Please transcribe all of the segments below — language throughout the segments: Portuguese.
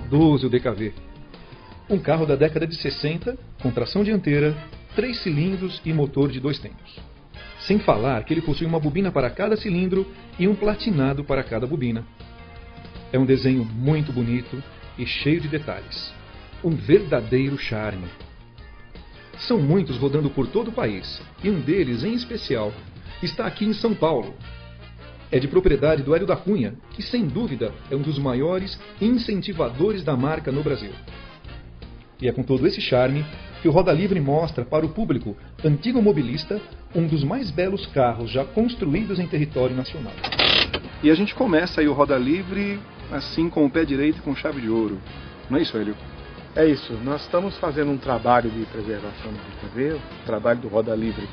saudoso DKV. Um carro da década de 60, com tração dianteira, 3 cilindros e motor de 2 tempos. Sem falar que ele possui uma bobina para cada cilindro e um platinado para cada bobina. É um desenho muito bonito e cheio de detalhes. Um verdadeiro charme. São muitos rodando por todo o país, e um deles, em especial, está aqui em São Paulo. É de propriedade do Hélio da Cunha, que sem dúvida é um dos maiores incentivadores da marca no Brasil. E é com todo esse charme que o Roda Livre mostra para o público antigo mobilista um dos mais belos carros já construídos em território nacional. E a gente começa aí o Roda Livre assim com o pé direito e com chave de ouro. Não é isso, Hélio? É isso, nós estamos fazendo um trabalho de preservação do DKV. O trabalho do Roda Livre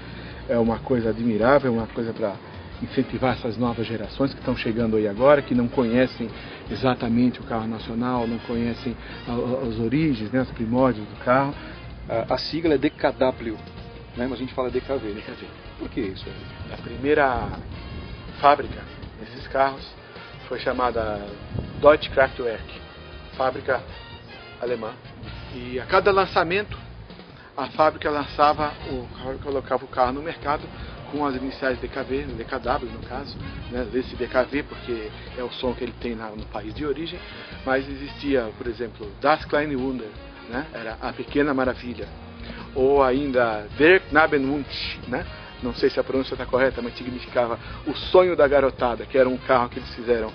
é uma coisa admirável, uma coisa para incentivar essas novas gerações que estão chegando aí agora, que não conhecem exatamente o carro nacional, não conhecem as origens, né, os primórdios do carro. A sigla é DKW, né, mas a gente fala DKV. DKV. Por que isso? A primeira fábrica desses carros foi chamada Deutsche Kraftwerk, fábrica alemã. E a cada lançamento, a fábrica lançava colocava o carro no mercado com as iniciais DKV, DKW no caso, né, desse DKV porque é o som que ele tem no país de origem, mas existia, por exemplo, Das kleine Wunder, né, era a pequena maravilha, ou ainda Der Knabenwunsch, né, não sei se a pronúncia está correta, mas significava o sonho da garotada, que era um carro que eles fizeram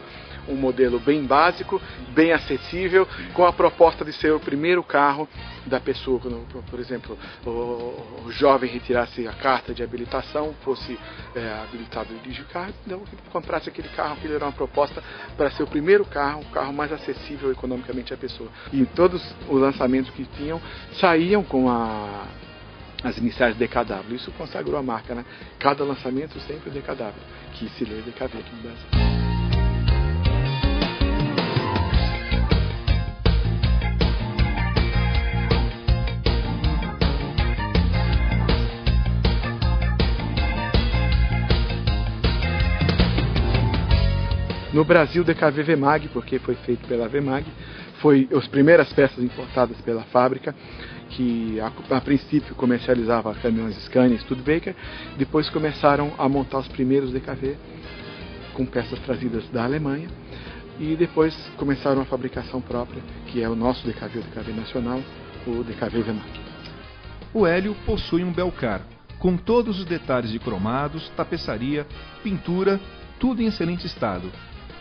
um modelo bem básico, bem acessível, com a proposta de ser o primeiro carro da pessoa, quando, por exemplo, o jovem retirasse a carta de habilitação, fosse habilitado a dirigir o carro, então comprasse aquele carro, que era uma proposta para ser o primeiro carro, o carro mais acessível economicamente à pessoa. E todos os lançamentos que tinham saíam com as iniciais DKW, isso consagrou a marca, né? Cada lançamento sempre DKW, que se lê DKV aqui no Brasil. No Brasil, DKV Vemag, porque foi feito pela Vemag, foi as primeiras peças importadas pela fábrica, que a princípio comercializava caminhões Scania e Studebaker, depois começaram a montar os primeiros DKV com peças trazidas da Alemanha, e depois começaram a fabricação própria, que é o nosso DKV, o DKV nacional, o DKV Vemag. O Hélio possui um Belcar, com todos os detalhes de cromados, tapeçaria, pintura, tudo em excelente estado.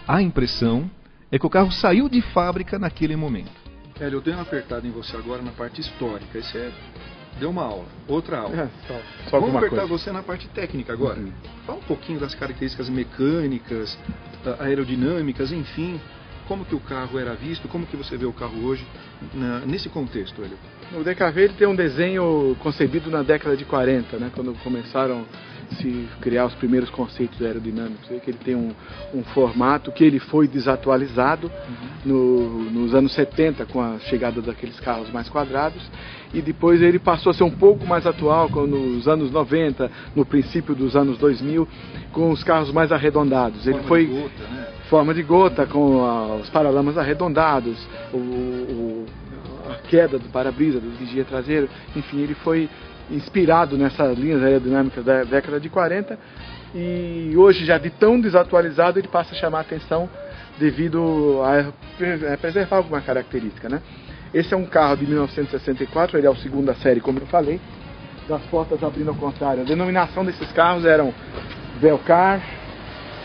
A impressão é que o carro saiu de fábrica naquele momento. Hélio, eu dei uma apertada em você agora na parte histórica, isso deu uma aula, outra aula. Só Vamos apertar coisa. você na parte técnica agora. Fala um pouquinho das características mecânicas, aerodinâmicas, enfim, como que o carro era visto, como que você vê o carro hoje nesse contexto, Hélio. O DKV ele tem um desenho concebido na década de 40, né, quando começaram a se criar os primeiros conceitos aerodinâmicos, que ele tem um formato que ele foi desatualizado nos anos 70 com a chegada daqueles carros mais quadrados, e depois ele passou a ser um pouco mais atual nos anos 90, no princípio dos anos 2000, com os carros mais arredondados. Ele foi de gota, né? Forma de gota, com os paralamas arredondados, a queda do para-brisa, do vigia traseiro, enfim, ele foi inspirado nessas linhas aerodinâmicas da década de 40, e hoje, já de tão desatualizado, ele passa a chamar a atenção devido a preservar alguma característica, né? Esse é um carro de 1964, ele é o segundo da série, como eu falei, das portas abrindo ao contrário. A denominação desses carros eram Belcar,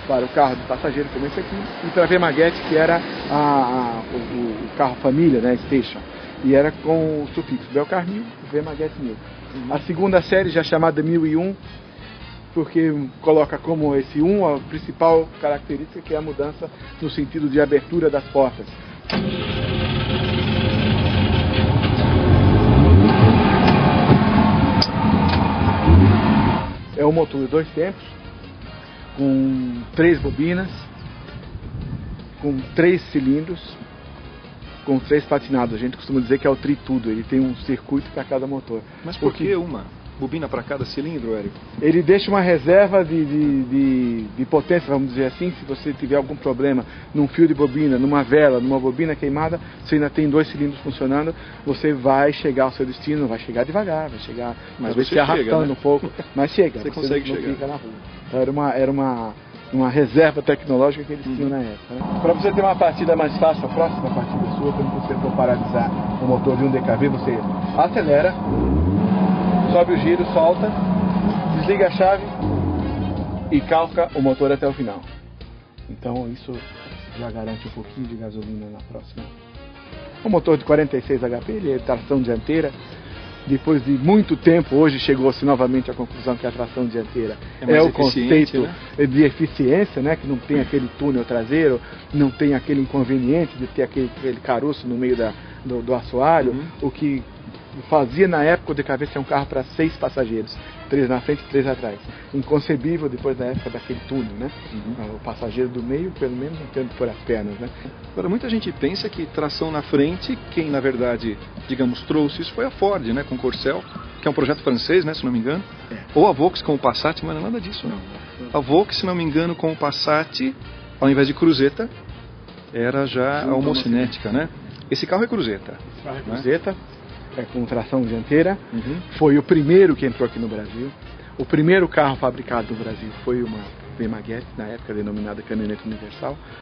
para o carro de passageiro como esse aqui, e para Vemaguete, que era o carro família, né, Station, e era com o sufixo Belcar 1000, Vemaguete 1000. A segunda série, já chamada 1001, porque coloca como esse 1 a principal característica, que é a mudança no sentido de abertura das portas. É um motor de 2 tempos, com 3 bobinas, com 3 cilindros, com 3 platinados. A gente costuma dizer que é o tritudo, ele tem um circuito para cada motor. Mas por que uma? bobina para cada cilindro, Érico? Ele deixa uma reserva de potência, vamos dizer assim. Se você tiver algum problema num fio de bobina, numa vela, numa bobina queimada, você ainda tem 2 cilindros funcionando, você vai chegar ao seu destino, vai chegar devagar, vai chegar, Mas talvez você se arrastando chega, né? um pouco, mas chega, Você consegue não chegar. fica na rua. Então era uma reserva tecnológica que eles tinham na época. Né? Para você ter uma partida mais fácil, a próxima partida sua, quando você for paralisar o motor de um DKV, você acelera, sobe o giro, solta, desliga a chave e calca o motor até o final. Então isso já garante um pouquinho de gasolina na próxima. O motor de 46 HP, ele é tração dianteira. Depois de muito tempo, hoje chegou-se novamente à conclusão que a tração dianteira mais o eficiente, conceito de eficiência, né? Que não tem aquele túnel traseiro, não tem aquele inconveniente de ter aquele caroço no meio do assoalho, o que fazia na época o DKV ser um carro para 6 passageiros, 3 na frente e 3 atrás. Inconcebível depois da época daquele túnel, né? O passageiro do meio, pelo menos, não tendo por as pernas, né? Agora, muita gente pensa que tração na frente, quem na verdade, digamos, trouxe isso foi a Ford, né, com o Corcel, que é um projeto francês, né, se não me engano, ou a Volks com o Passat, mas não é nada disso, não. A Volks, se não me engano, com o Passat, ao invés de cruzeta, era já a homocinética, né? Esse carro é cruzeta. Né? Cruzeta. Com tração dianteira, foi o primeiro que entrou aqui no Brasil. O primeiro carro fabricado no Brasil foi uma V-Maguete, na época denominada caminhonete universal.